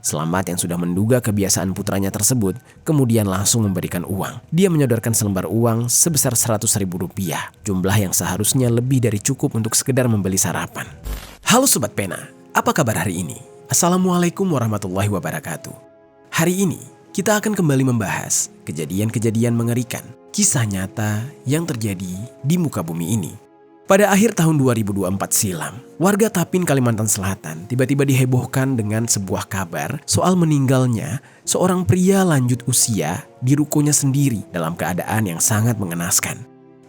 Slamet yang sudah menduga kebiasaan putranya tersebut kemudian langsung memberikan uang. Dia menyodorkan selembar uang sebesar 100.000 rupiah, jumlah yang seharusnya lebih dari cukup untuk sekedar membeli sarapan. Halo Sobat Pena, apa kabar hari ini? Assalamualaikum warahmatullahi wabarakatuh. Hari ini kita akan kembali membahas kejadian-kejadian mengerikan, kisah nyata yang terjadi di muka bumi ini. Pada akhir tahun 2024 silam, warga Tapin, Kalimantan Selatan tiba-tiba dihebohkan dengan sebuah kabar soal meninggalnya seorang pria lanjut usia di rukonya sendiri dalam keadaan yang sangat mengenaskan.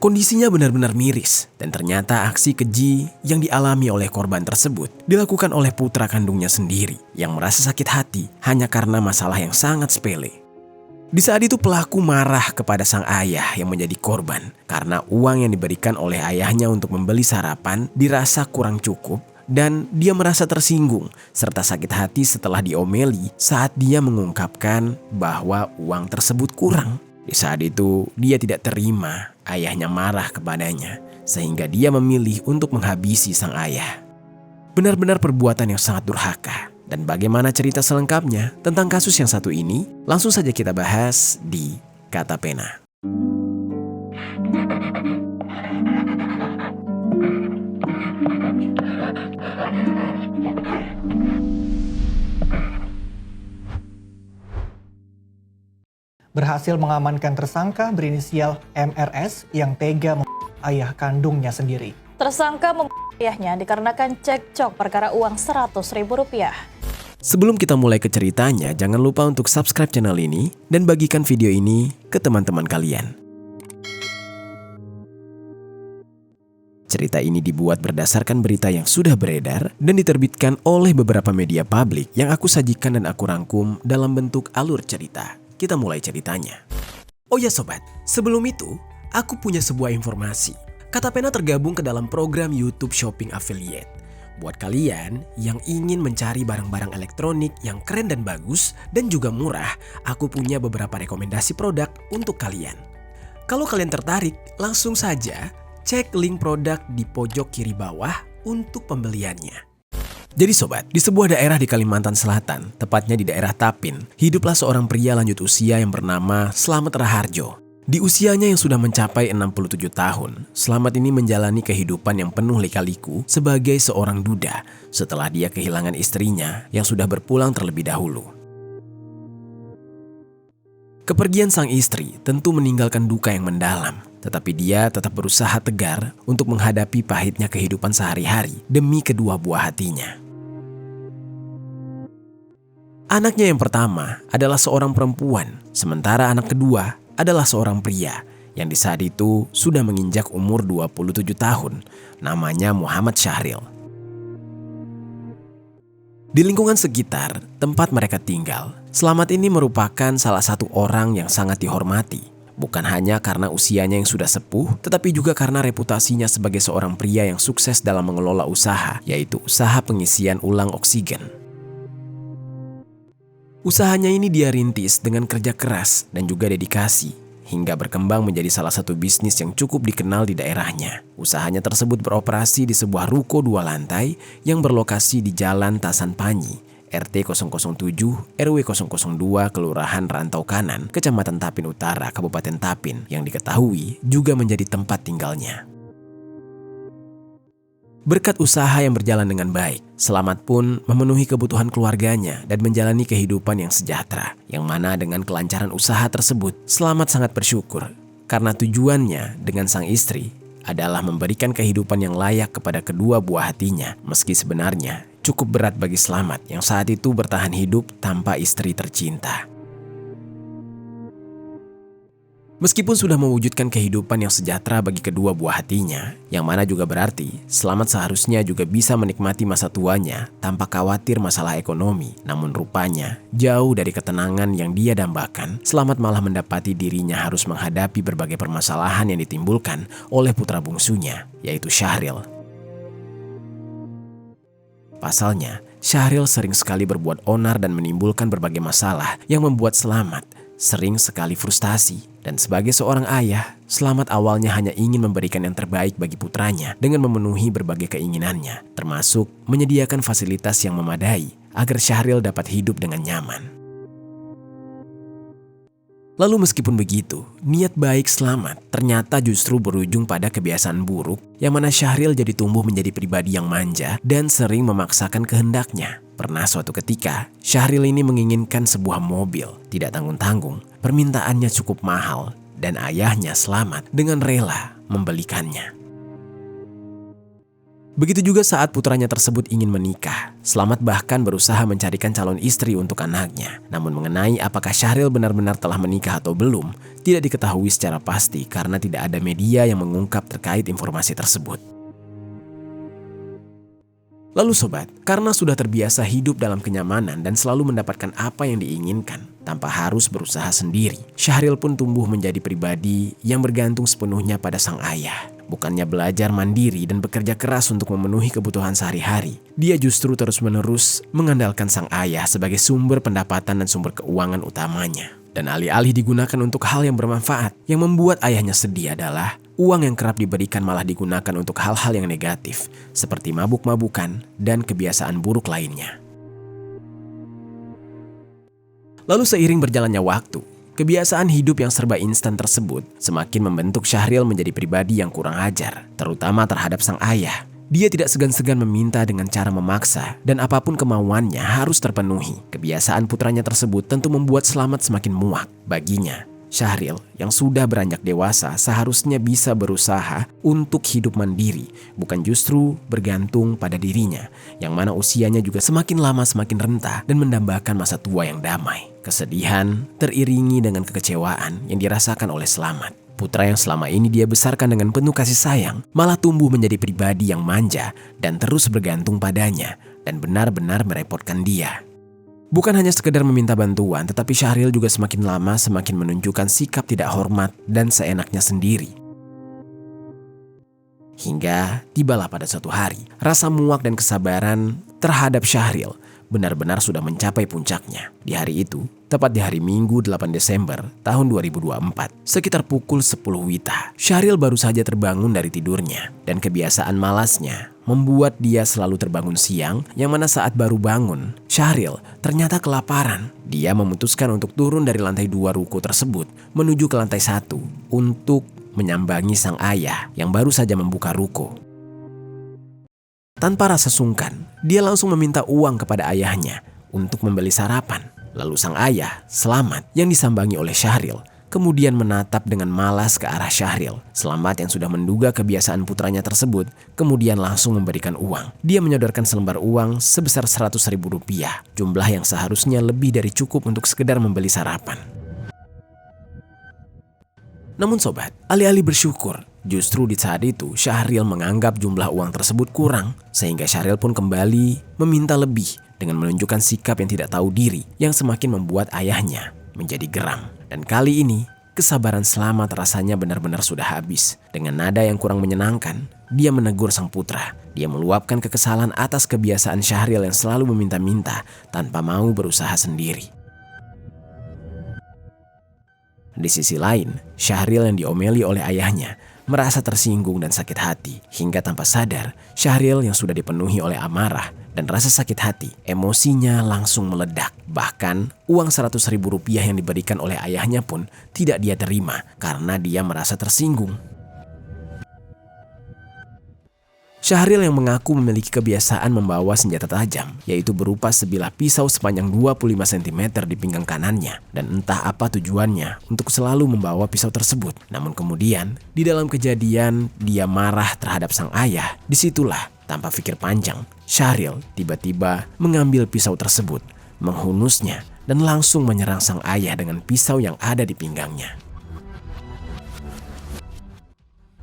Kondisinya benar-benar miris dan ternyata aksi keji yang dialami oleh korban tersebut dilakukan oleh putra kandungnya sendiri yang merasa sakit hati hanya karena masalah yang sangat sepele. Di saat itu pelaku marah kepada sang ayah yang menjadi korban karena uang yang diberikan oleh ayahnya untuk membeli sarapan dirasa kurang cukup dan dia merasa tersinggung serta sakit hati setelah diomeli saat dia mengungkapkan bahwa uang tersebut kurang. Di saat itu dia tidak terima ayahnya marah kepadanya sehingga dia memilih untuk menghabisi sang ayah. Benar-benar perbuatan yang sangat durhaka. Dan bagaimana cerita selengkapnya tentang kasus yang satu ini, langsung saja kita bahas di Kata Pena. Berhasil mengamankan tersangka berinisial MRS yang tega membunuh ayah kandungnya sendiri. Tersangka membunuh ayahnya dikarenakan cekcok perkara uang Rp100.000. Sebelum kita mulai ke ceritanya, jangan lupa untuk subscribe channel ini dan bagikan video ini ke teman-teman kalian. Cerita ini dibuat berdasarkan berita yang sudah beredar dan diterbitkan oleh beberapa media publik yang aku sajikan dan aku rangkum dalam bentuk alur cerita. Kita mulai ceritanya. Oh ya sobat, sebelum itu aku punya sebuah informasi. Kata Pena tergabung ke dalam program YouTube Shopping Affiliate. Buat kalian yang ingin mencari barang-barang elektronik yang keren dan bagus dan juga murah, aku punya beberapa rekomendasi produk untuk kalian. Kalau kalian tertarik, langsung saja cek link produk di pojok kiri bawah untuk pembeliannya. Jadi sobat, di sebuah daerah di Kalimantan Selatan, tepatnya di daerah Tapin, hiduplah seorang pria lanjut usia yang bernama Slamet Raharjo. Di usianya yang sudah mencapai 67 tahun, Slamet ini menjalani kehidupan yang penuh lika-liku sebagai seorang duda setelah dia kehilangan istrinya yang sudah berpulang terlebih dahulu. Kepergian sang istri tentu meninggalkan duka yang mendalam, tetapi dia tetap berusaha tegar untuk menghadapi pahitnya kehidupan sehari-hari demi kedua buah hatinya. Anaknya yang pertama adalah seorang perempuan, sementara anak kedua adalah seorang pria yang di saat itu sudah menginjak umur 27 tahun, namanya Muhammad Syahril. Di lingkungan sekitar tempat mereka tinggal, Slamet ini merupakan salah satu orang yang sangat dihormati, bukan hanya karena usianya yang sudah sepuh, tetapi juga karena reputasinya sebagai seorang pria yang sukses dalam mengelola usaha, yaitu usaha pengisian ulang oksigen. Usahanya ini dia rintis dengan kerja keras dan juga dedikasi, hingga berkembang menjadi salah satu bisnis yang cukup dikenal di daerahnya. Usahanya tersebut beroperasi di sebuah ruko 2 lantai yang berlokasi di Jalan Tasan Panyi, RT 007, RW 002, Kelurahan Rantau Kanan, Kecamatan Tapin Utara, Kabupaten Tapin, yang diketahui juga menjadi tempat tinggalnya. Berkat usaha yang berjalan dengan baik, Slamet pun memenuhi kebutuhan keluarganya dan menjalani kehidupan yang sejahtera. Yang mana dengan kelancaran usaha tersebut, Slamet sangat bersyukur karena tujuannya dengan sang istri adalah memberikan kehidupan yang layak kepada kedua buah hatinya. Meski sebenarnya cukup berat bagi Slamet yang saat itu bertahan hidup tanpa istri tercinta. Meskipun sudah mewujudkan kehidupan yang sejahtera bagi kedua buah hatinya, yang mana juga berarti Slamet seharusnya juga bisa menikmati masa tuanya tanpa khawatir masalah ekonomi. Namun rupanya, jauh dari ketenangan yang dia dambakan, Slamet malah mendapati dirinya harus menghadapi berbagai permasalahan yang ditimbulkan oleh putra bungsunya, yaitu Syahril. Pasalnya, Syahril sering sekali berbuat onar dan menimbulkan berbagai masalah yang membuat Slamet sering sekali frustasi. Dan sebagai seorang ayah, Slamet awalnya hanya ingin memberikan yang terbaik bagi putranya dengan memenuhi berbagai keinginannya, termasuk menyediakan fasilitas yang memadai agar Syahril dapat hidup dengan nyaman. Lalu meskipun begitu, niat baik selamat ternyata justru berujung pada kebiasaan buruk yang mana Syahril jadi tumbuh menjadi pribadi yang manja dan sering memaksakan kehendaknya. Pernah suatu ketika, Syahril ini menginginkan sebuah mobil, tidak tanggung-tanggung, permintaannya cukup mahal dan ayahnya Slamet dengan rela membelikannya. Begitu juga saat putranya tersebut ingin menikah, Slamet bahkan berusaha mencarikan calon istri untuk anaknya. Namun mengenai apakah Syahril benar-benar telah menikah atau belum, tidak diketahui secara pasti karena tidak ada media yang mengungkap terkait informasi tersebut. Lalu sobat, karena sudah terbiasa hidup dalam kenyamanan dan selalu mendapatkan apa yang diinginkan tanpa harus berusaha sendiri, Syahril pun tumbuh menjadi pribadi yang bergantung sepenuhnya pada sang ayah. Bukannya belajar mandiri dan bekerja keras untuk memenuhi kebutuhan sehari-hari, dia justru terus-menerus mengandalkan sang ayah sebagai sumber pendapatan dan sumber keuangan utamanya. Dan alih-alih digunakan untuk hal yang bermanfaat, yang membuat ayahnya sedih adalah uang yang kerap diberikan malah digunakan untuk hal-hal yang negatif, seperti mabuk-mabukan dan kebiasaan buruk lainnya. Lalu seiring berjalannya waktu, kebiasaan hidup yang serba instan tersebut semakin membentuk Syahril menjadi pribadi yang kurang ajar, terutama terhadap sang ayah. Dia tidak segan-segan meminta dengan cara memaksa dan apapun kemauannya harus terpenuhi. Kebiasaan putranya tersebut tentu membuat Slamet semakin muak. Baginya, Syahril yang sudah beranjak dewasa seharusnya bisa berusaha untuk hidup mandiri, bukan justru bergantung pada dirinya, yang mana usianya juga semakin lama semakin renta dan mendambakan masa tua yang damai. Kesedihan teriringi dengan kekecewaan yang dirasakan oleh Slamet. Putra yang selama ini dia besarkan dengan penuh kasih sayang malah tumbuh menjadi pribadi yang manja dan terus bergantung padanya dan benar-benar merepotkan dia. Bukan hanya sekedar meminta bantuan, tetapi Syahril juga semakin lama semakin menunjukkan sikap tidak hormat dan seenaknya sendiri. Hingga tibalah pada suatu hari, rasa muak dan kesabaran terhadap Syahril benar-benar sudah mencapai puncaknya. Di hari itu, tepat di hari Minggu 8 Desember tahun 2024, sekitar pukul 10 WITA, Syahril baru saja terbangun dari tidurnya. Dan kebiasaan malasnya membuat dia selalu terbangun siang, yang mana saat baru bangun, Syahril ternyata kelaparan. Dia memutuskan untuk turun dari lantai 2 ruko tersebut menuju ke lantai 1 untuk menyambangi sang ayah yang baru saja membuka ruko. Tanpa rasa sungkan, dia langsung meminta uang kepada ayahnya untuk membeli sarapan. Lalu sang ayah, Slamet, yang disambangi oleh Syahril, kemudian menatap dengan malas ke arah Syahril. Slamet yang sudah menduga kebiasaan putranya tersebut, kemudian langsung memberikan uang. Dia menyodorkan selembar uang sebesar Rp100.000, jumlah yang seharusnya lebih dari cukup untuk sekedar membeli sarapan. Namun sobat, alih-alih bersyukur, justru di saat itu Syahril menganggap jumlah uang tersebut kurang, sehingga Syahril pun kembali meminta lebih dengan menunjukkan sikap yang tidak tahu diri yang semakin membuat ayahnya menjadi geram. Dan kali ini, kesabaran Slamet rasanya benar-benar sudah habis. Dengan nada yang kurang menyenangkan, dia menegur sang putra. Dia meluapkan kekesalan atas kebiasaan Syahril yang selalu meminta-minta tanpa mau berusaha sendiri. Di sisi lain, Syahril yang diomeli oleh ayahnya merasa tersinggung dan sakit hati. Hingga tanpa sadar, Syahril yang sudah dipenuhi oleh amarah dan rasa sakit hati, emosinya langsung meledak. Bahkan uang Rp100.000 yang diberikan oleh ayahnya pun tidak dia terima karena dia merasa tersinggung. Syahril yang mengaku memiliki kebiasaan membawa senjata tajam, yaitu berupa sebilah pisau sepanjang 25 cm di pinggang kanannya. Dan entah apa tujuannya untuk selalu membawa pisau tersebut. Namun kemudian, di dalam kejadian dia marah terhadap sang ayah. Disitulah, tanpa pikir panjang, Syahril tiba-tiba mengambil pisau tersebut, menghunusnya, dan langsung menyerang sang ayah dengan pisau yang ada di pinggangnya.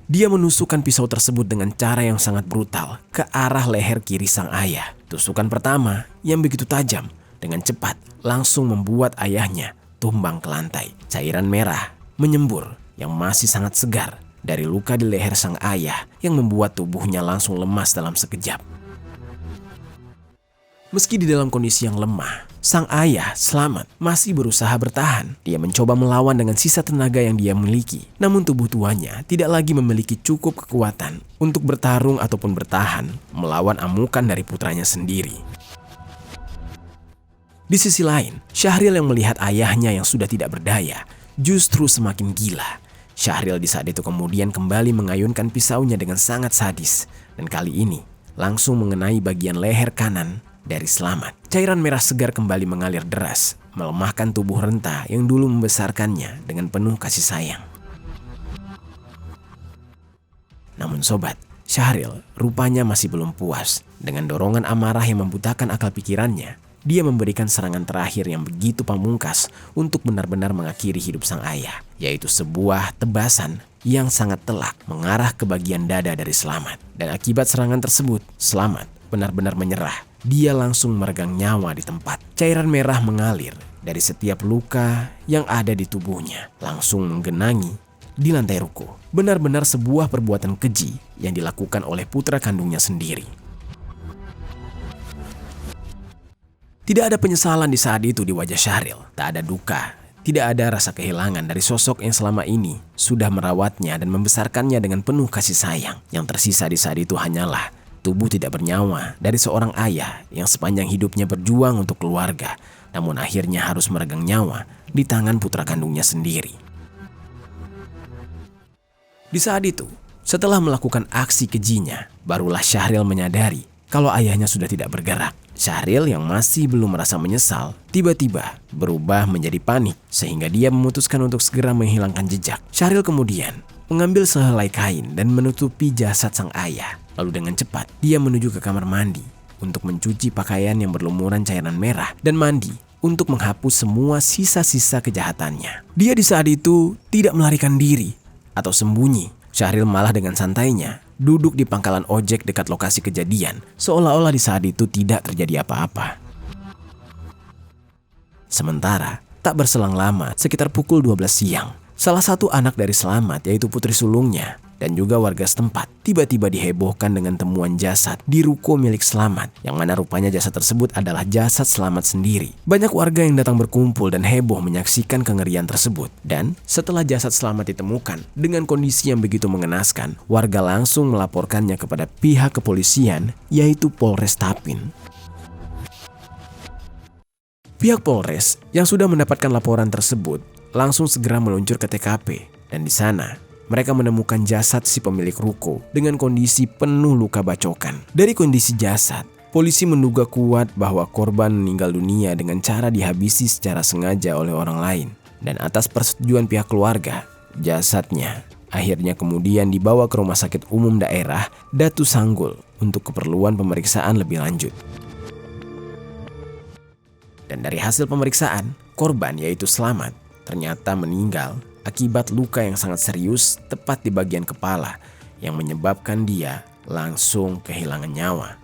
Dia menusukkan pisau tersebut dengan cara yang sangat brutal ke arah leher kiri sang ayah. Tusukan pertama yang begitu tajam dengan cepat langsung membuat ayahnya tumbang ke lantai. Cairan merah menyembur yang masih sangat segar dari luka di leher sang ayah yang membuat tubuhnya langsung lemas dalam sekejap. Meski di dalam kondisi yang lemah, sang ayah, Slamet, masih berusaha bertahan. Dia mencoba melawan dengan sisa tenaga yang dia miliki. Namun tubuh tuanya tidak lagi memiliki cukup kekuatan untuk bertarung ataupun bertahan melawan amukan dari putranya sendiri. Di sisi lain, Syahril yang melihat ayahnya yang sudah tidak berdaya justru semakin gila. Syahril di saat itu kemudian kembali mengayunkan pisaunya dengan sangat sadis, dan kali ini langsung mengenai bagian leher kanan dari Slamet. Cairan merah segar kembali mengalir deras, melemahkan tubuh renta yang dulu membesarkannya dengan penuh kasih sayang. Namun sobat, Syahril rupanya masih belum puas. Dengan dorongan amarah yang membutakan akal pikirannya, dia memberikan serangan terakhir yang begitu pamungkas untuk benar-benar mengakhiri hidup sang ayah, yaitu sebuah tebasan yang sangat telak mengarah ke bagian dada dari Slamet. Dan akibat serangan tersebut, Slamet benar-benar menyerah. Dia langsung meregang nyawa di tempat. Cairan merah mengalir dari setiap luka yang ada di tubuhnya, langsung menggenangi di lantai ruko. Benar-benar sebuah perbuatan keji yang dilakukan oleh putra kandungnya sendiri. Tidak ada penyesalan di saat itu di wajah Syahril. Tak ada duka, tidak ada rasa kehilangan dari sosok yang selama ini sudah merawatnya dan membesarkannya dengan penuh kasih sayang. Yang tersisa di saat itu hanyalah tubuh tidak bernyawa dari seorang ayah yang sepanjang hidupnya berjuang untuk keluarga, namun akhirnya harus meregang nyawa di tangan putra kandungnya sendiri. Di saat itu, setelah melakukan aksi kejinya, barulah Syahril menyadari kalau ayahnya sudah tidak bergerak. Syahril yang masih belum merasa menyesal, tiba-tiba berubah menjadi panik sehingga dia memutuskan untuk segera menghilangkan jejak. Syahril kemudian mengambil sehelai kain dan menutupi jasad sang ayah. Lalu dengan cepat, dia menuju ke kamar mandi untuk mencuci pakaian yang berlumuran cairan merah dan mandi untuk menghapus semua sisa-sisa kejahatannya. Dia di saat itu tidak melarikan diri atau sembunyi. Syahril malah dengan santainya duduk di pangkalan ojek dekat lokasi kejadian, seolah-olah di saat itu tidak terjadi apa-apa. Sementara, tak berselang lama, sekitar pukul 12 siang, salah satu anak dari Slamet, yaitu putri sulungnya dan juga warga setempat, tiba-tiba dihebohkan dengan temuan jasad di ruko milik Slamet, yang mana rupanya jasad tersebut adalah jasad Slamet sendiri. Banyak warga yang datang berkumpul dan heboh menyaksikan kengerian tersebut. Dan setelah jasad Slamet ditemukan dengan kondisi yang begitu mengenaskan, warga langsung melaporkannya kepada pihak kepolisian, yaitu Polres Tapin. Pihak Polres yang sudah mendapatkan laporan tersebut langsung segera meluncur ke TKP, dan di sana mereka menemukan jasad si pemilik ruko dengan kondisi penuh luka bacokan. Dari kondisi jasad, polisi menduga kuat bahwa korban meninggal dunia dengan cara dihabisi secara sengaja oleh orang lain. Dan atas persetujuan pihak keluarga, jasadnya akhirnya kemudian dibawa ke Rumah Sakit Umum Daerah Datu Sanggul untuk keperluan pemeriksaan lebih lanjut. Dan dari hasil pemeriksaan, korban yaitu Slamet ternyata meninggal akibat luka yang sangat serius tepat di bagian kepala yang menyebabkan dia langsung kehilangan nyawa.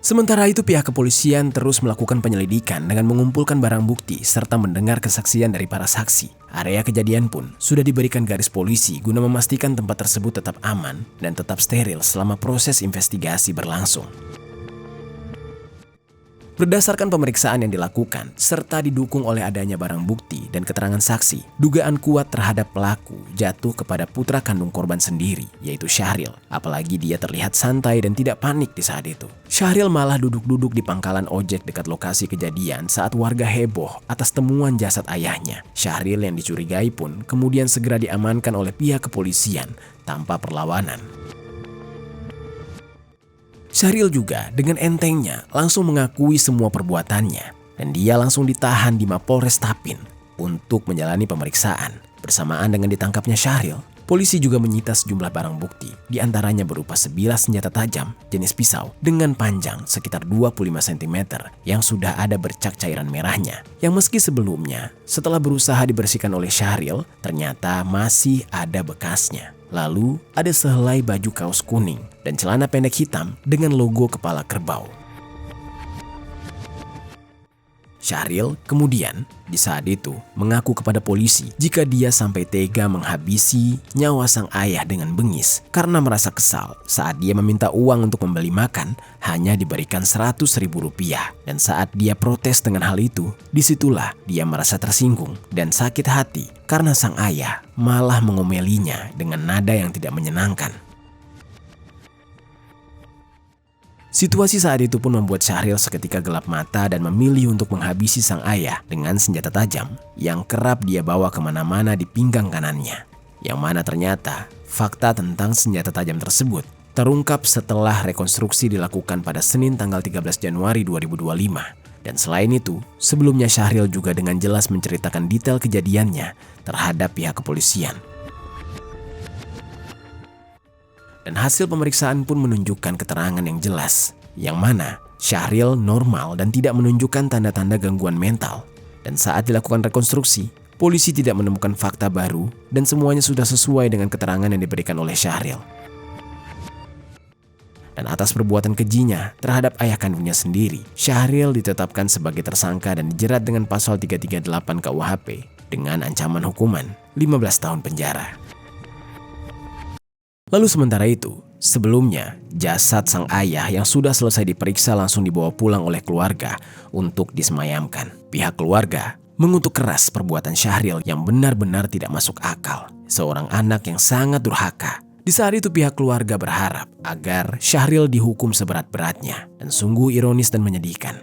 Sementara itu pihak kepolisian terus melakukan penyelidikan dengan mengumpulkan barang bukti serta mendengar kesaksian dari para saksi. Area kejadian pun sudah diberikan garis polisi guna memastikan tempat tersebut tetap aman dan tetap steril selama proses investigasi berlangsung. Berdasarkan pemeriksaan yang dilakukan, serta didukung oleh adanya barang bukti dan keterangan saksi, dugaan kuat terhadap pelaku jatuh kepada putra kandung korban sendiri, yaitu Syahril. Apalagi dia terlihat santai dan tidak panik di saat itu. Syahril malah duduk-duduk di pangkalan ojek dekat lokasi kejadian saat warga heboh atas temuan jasad ayahnya. Syahril yang dicurigai pun kemudian segera diamankan oleh pihak kepolisian tanpa perlawanan. Syahril juga dengan entengnya langsung mengakui semua perbuatannya dan dia langsung ditahan di Mapolres Tapin untuk menjalani pemeriksaan. Bersamaan dengan ditangkapnya Syahril, polisi juga menyita sejumlah barang bukti, di antaranya berupa sebilah senjata tajam jenis pisau dengan panjang sekitar 25 cm yang sudah ada bercak cairan merahnya, yang meski sebelumnya setelah berusaha dibersihkan oleh Syahril ternyata masih ada bekasnya. Lalu ada sehelai baju kaos kuning dan celana pendek hitam dengan logo kepala kerbau. Syahril kemudian di saat itu mengaku kepada polisi jika dia sampai tega menghabisi nyawa sang ayah dengan bengis karena merasa kesal saat dia meminta uang untuk membeli makan hanya diberikan Rp100.000. Dan saat dia protes dengan hal itu, disitulah dia merasa tersinggung dan sakit hati karena sang ayah malah mengomelinya dengan nada yang tidak menyenangkan. Situasi saat itu pun membuat Syahril seketika gelap mata dan memilih untuk menghabisi sang ayah dengan senjata tajam yang kerap dia bawa kemana-mana di pinggang kanannya. Yang mana ternyata fakta tentang senjata tajam tersebut terungkap setelah rekonstruksi dilakukan pada Senin tanggal 13 Januari 2025. Dan selain itu, sebelumnya Syahril juga dengan jelas menceritakan detail kejadiannya terhadap pihak kepolisian. Dan hasil pemeriksaan pun menunjukkan keterangan yang jelas, yang mana Syahril normal dan tidak menunjukkan tanda-tanda gangguan mental. Dan saat dilakukan rekonstruksi, polisi tidak menemukan fakta baru dan semuanya sudah sesuai dengan keterangan yang diberikan oleh Syahril. Dan atas perbuatan kejinya terhadap ayah kandungnya sendiri, Syahril ditetapkan sebagai tersangka dan dijerat dengan pasal 338 KUHP dengan ancaman hukuman 15 tahun penjara. Lalu sementara itu, sebelumnya jasad sang ayah yang sudah selesai diperiksa langsung dibawa pulang oleh keluarga untuk disemayamkan. Pihak keluarga mengutuk keras perbuatan Syahril yang benar-benar tidak masuk akal. Seorang anak yang sangat durhaka. Di saat itu pihak keluarga berharap agar Syahril dihukum seberat-beratnya, dan sungguh ironis dan menyedihkan.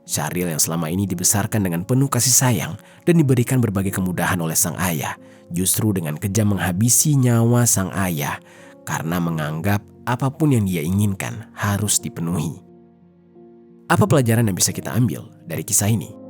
Syahril yang selama ini dibesarkan dengan penuh kasih sayang dan diberikan berbagai kemudahan oleh sang ayah, justru dengan kejam menghabisi nyawa sang ayah karena menganggap apapun yang dia inginkan harus dipenuhi. Apa pelajaran yang bisa kita ambil dari kisah ini?